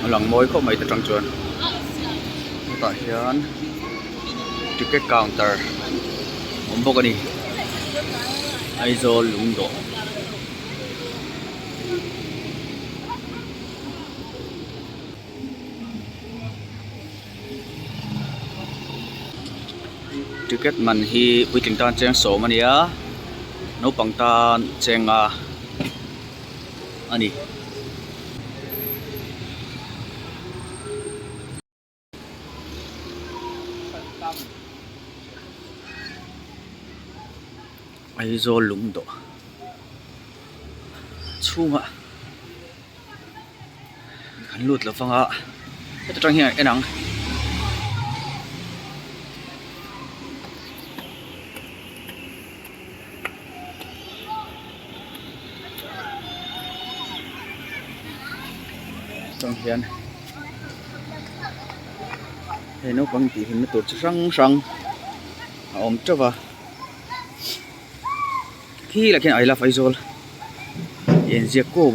lòng môi không mấy tới trăng chuồn tại hiện ticket counter muốn bốc đi ai zo lúng độ ticket man hi waiting tan cheng so mania no pang tan cheng ani ai zo lúng độ chung ạ khăn lụt là phong ạ cái trang hiện cái nắng trang hiện thì nó vẫn chỉ hình nó tụt răng răng ôm cho vào khi là cái này là phải rồi hiện giờ cô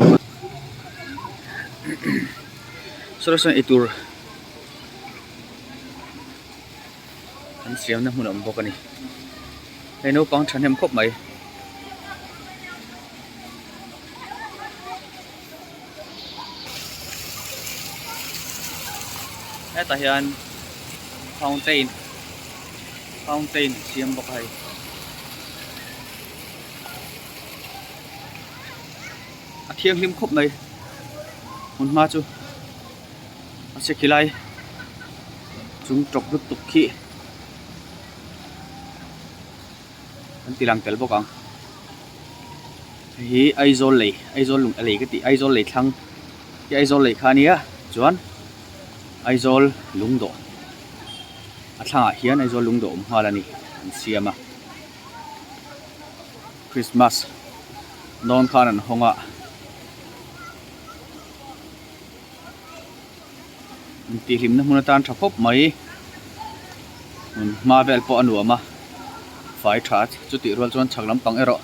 sau đó itu anh xem nó muốn làm bốc này hay nó bằng chân em khóc mày cái tại hiện fountain xem bốc hay thiêng lim khúc này một ma chú sẽ khi lại chúng trọc nước tục khí anh ti làm tel bốc ang hi ai zo lung lấy cái ti ai zo lấy thăng cái ai zo lấy khá nia chuan ai zo lung độ thang hiền ai zo lung độ hoa là nè xem à Christmas non khan hong à ti lim na mun tan thapop mai Marvel po anu ma fai that chu ti rol chon chaklam pang ero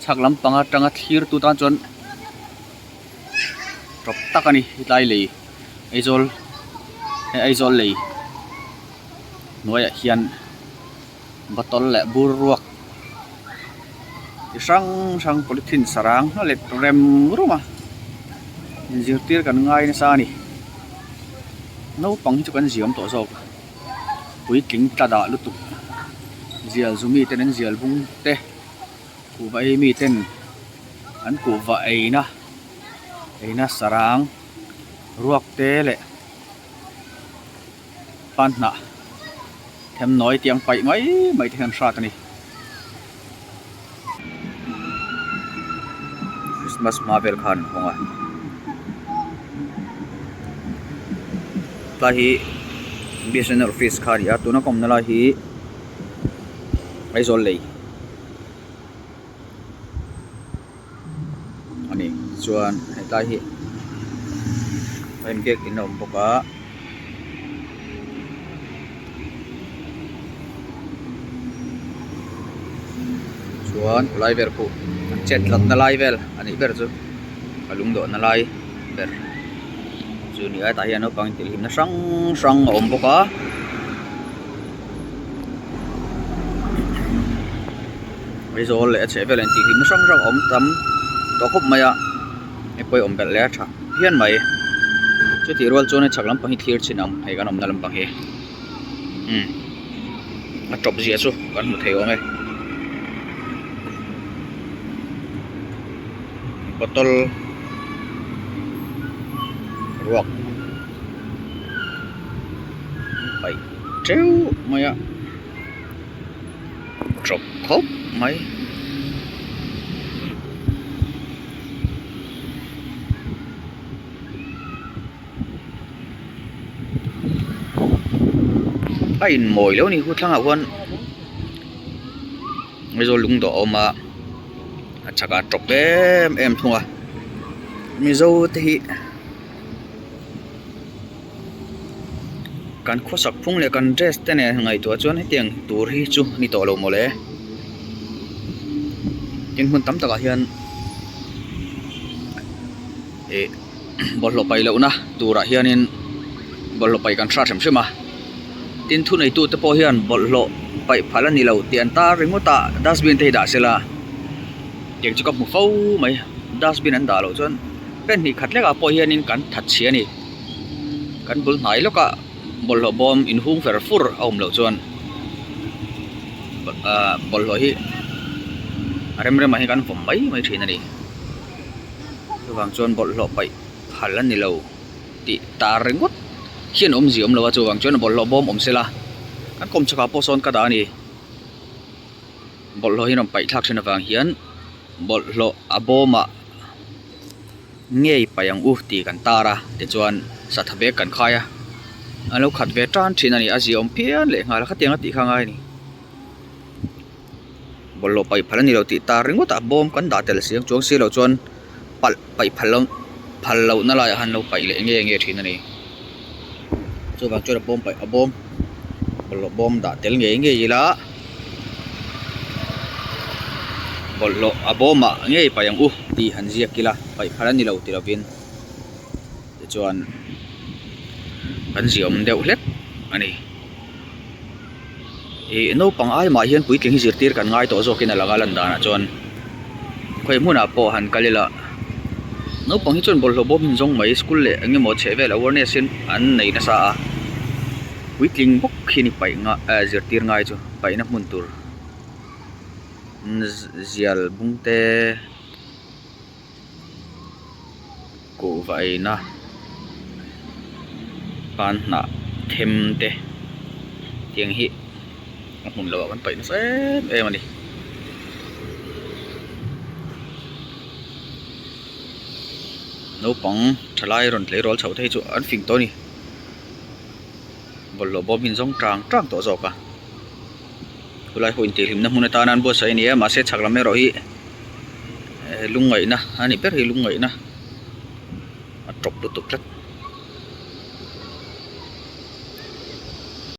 chaklam panga tanga thir tu tan chon trop takani lai le aizol le noya hian batol le burruak sang polythene sarang no le rem ruma zirtir kan ngai na sa ni nấu bằng cho con diều tổ rồi với kính ta đã lúc tục diều zoom tên diều bung tê cụ vậy mi tên anh cụ vậy na sarang ruột tê lệ pan nè thêm nói tiếng phải mấy thêm sát này Christmas Marvel khan không à lahi business office khari atu na kom na lahi aizol lei ani chuan lahi em gek inom boka chuan live ku chat lat na live ani ber chu alung do na lai ber ni ai tại nó còn chỉ nó săng ổn bốc á bây giờ lại sẽ về lên chỉ nó săng ổn tắm đó khúc mày à em quay ổn bẹt lẽ chả hiền mày chứ thì rồi cho nên chắc lắm bằng thiệt chỉ nằm hay cái nằm làm bằng hè mà chọc gì chứ còn một thầy ông ấy botol ruột phải treo mày ạ chọc khóc mày ai mồi lâu này hút thang hậu hơn bây giờ lúng đỏ mà chắc là chọc em thôi à bây giờ thì kan khosak phung le kan dress te ne ngai to chuan he tiang tur hi chu ni to lo mo le tin hun tam taka hian e bol lo pai lo na tura hianin bol lo pai kan thra them shema tin thu nei tu te po hian bol lo pai phala ni lo tian ta ringota dustbin te da sela tiang chu kap mu fo mai dustbin an da lo chon pen ni khat leka po hianin kan that chhi ani kan bul hnai loka bol lo bom in hung fer fur aum lo chon bol lo hi rem rem hi kan vom mai thin ani chuwang chon bol lo pai phala ni lo ti ta ringot hian ziom lo chuwang chon bol lo bom sela kan kom chaka po son ka da ni bol lo hi rom pai thak thena wang hian bol lo aboma ngei payang ti kan tara te chuan sathabe kan khaya alo khat ve tran thin ani aziom pian le ngala khatianga ti khangai ni bol lo pai phala ni lo ti ta ringot abom kan da tel siang chong si lo chuan pal pai phalo na la han lo pai le nge thin ani chuwang chon bom pai abom bol lo bom da tel nge ila bol lo aboma ngei payang ti han zia kila pai phala ni lo ti lovin te chuan kan ziom deuh hlek ani no pang ai ma hian puitling hi zirtir kan ngai to zokin alaga lan dana chuan khoi hmuna po han kalila no pang hi chon bol lo bom jong mai school le angemaw chevel awareness in an nei na sa a puitling bok khini pai nga zirtir ngai chu pai na mun tur zial bungte ko vai na pan na them te tiang hi mun lo kan pai na sem em ani no pang thalai ron tle rol chho thei chu an fing to ni bol lo bom in jong trang to zo ka kulai huin ti lim na mun ta nan bo sai ni ma se chaklam me ro hi lungai na ani per hi lungai na a top tu tuk